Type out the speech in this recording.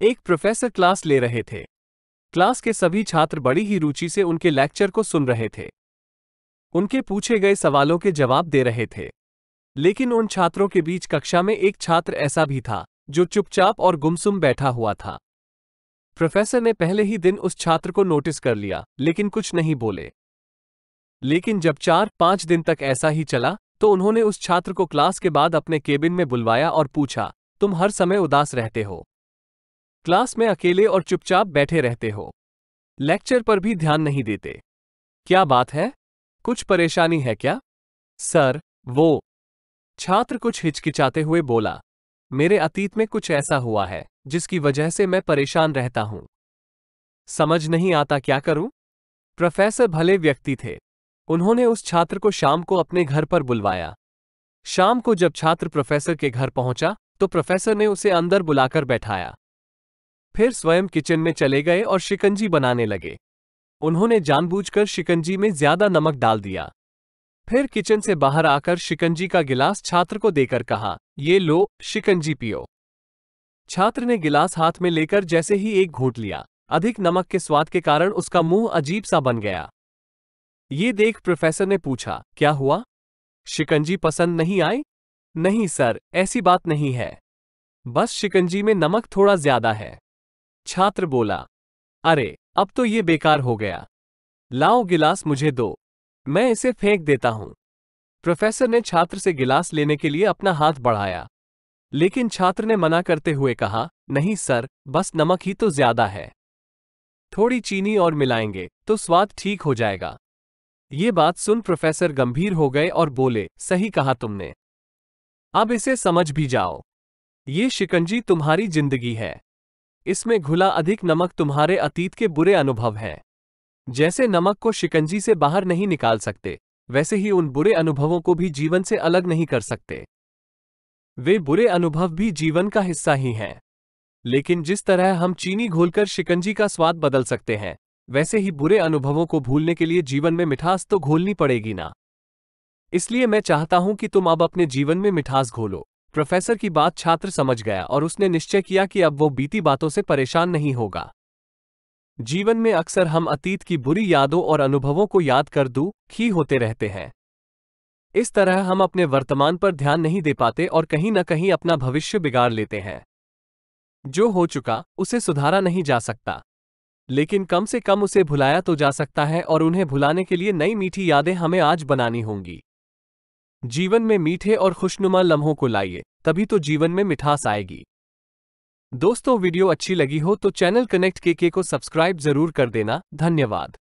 एक professor class ले रहे थे। क्लास के सभी छात्र बड़ी ही रुचि से उनके लेक्चर को सुन रहे थे। उनके पूछे गए सवालों के जवाब दे रहे थे। लेकिन उन छात्रों के बीच कक्षा में एक छात्र ऐसा भी था जो चुपचाप और गुमसुम बैठा हुआ था। प्रोफेसर ने पहले ही दिन उस छात्र को नोटिस कर लिया, लेकिन कुछ नहीं बोले। लेकिन जब 4-5 दिन तक ऐसा ही चला, तो उन्होंने उस छात्र को क्लास के बाद अपने केबिन में बुलवाया और पूछा, तुम हर समय उदास रहते हो, क्लास में अकेले और चुपचाप बैठे रहते हो, लेक्चर पर भी ध्यान नहीं देते, क्या बात है? कुछ परेशानी है क्या? सर, वो छात्र कुछ हिचकिचाते हुए बोला, मेरे अतीत में कुछ ऐसा हुआ है जिसकी वजह से मैं परेशान रहता हूं। समझ नहीं आता क्या करूं? प्रोफेसर भले व्यक्ति थे। उन्होंने उस छात्र को शाम को अपने घर पर बुलवाया। शाम को जब छात्र प्रोफेसर के घर पहुंचा, तो प्रोफेसर ने उसे अंदर बुलाकर बैठाया। फिर स्वयं किचन में चले गए और शिकंजी बनाने लगे। उन्होंने जानबूझकर शिकंजी में ज्यादा नमक डाल दिया। फिर किचन से बाहर आकर शिकंजी का गिलास छात्र को देकर कहा, ये लो, शिकंजी पियो। छात्र ने गिलास हाथ में लेकर जैसे ही एक घूंट लिया, अधिक नमक के स्वाद के कारण उसका मुंह अजीब सा बन गया। ये देख प्रोफेसर ने पूछा, क्या हुआ? शिकंजी पसंद नहीं आई? नहीं सर, ऐसी बात नहीं है, बस शिकंजी में नमक थोड़ा ज्यादा है। छात्र बोला, अरे, अब तो ये बेकार हो गया। लाओ गिलास मुझे दो, मैं इसे फेंक देता हूं। प्रोफेसर ने छात्र से गिलास लेने के लिए अपना हाथ बढ़ाया, लेकिन छात्र ने मना करते हुए कहा, नहीं सर, बस नमक ही तो ज्यादा है, थोड़ी चीनी और मिलाएंगे तो स्वाद ठीक हो जाएगा। ये बात सुन प्रोफेसर गंभीर हो गए और बोले, सही कहा तुमने, अब इसे समझ भी जाओ। ये शिकंजी तुम्हारी जिंदगी है, इसमें घुला अधिक नमक तुम्हारे अतीत के बुरे अनुभव हैं। जैसे नमक को शिकंजी से बाहर नहीं निकाल सकते, वैसे ही उन बुरे अनुभवों को भी जीवन से अलग नहीं कर सकते। वे बुरे अनुभव भी जीवन का हिस्सा ही हैं। लेकिन जिस तरह हम चीनी घोलकर शिकंजी का स्वाद बदल सकते हैं, वैसे ही बुरे अनुभवों को भूलने के लिए जीवन में मिठास तो घोलनी पड़ेगी ना। इसलिए मैं चाहता हूं कि तुम अब अपने जीवन में मिठास घोलो। प्रोफेसर की बात छात्र समझ गया और उसने निश्चय किया कि अब वो बीती बातों से परेशान नहीं होगा। जीवन में अक्सर हम अतीत की बुरी यादों और अनुभवों को याद कर दुखी होते रहते हैं। इस तरह हम अपने वर्तमान पर ध्यान नहीं दे पाते और कहीं न कहीं अपना भविष्य बिगाड़ लेते हैं। जो हो चुका उसे सुधारा नहीं जा सकता, लेकिन कम से कम उसे भुलाया तो जा सकता है, और उन्हें भुलाने के लिए नई मीठी यादें हमें आज बनानी होंगी। जीवन में मीठे और खुशनुमा लम्हों को लाइए, तभी तो जीवन में मिठास आएगी। दोस्तों, वीडियो अच्छी लगी हो तो चैनल कनेक्ट केके को सब्सक्राइब जरूर कर देना। धन्यवाद।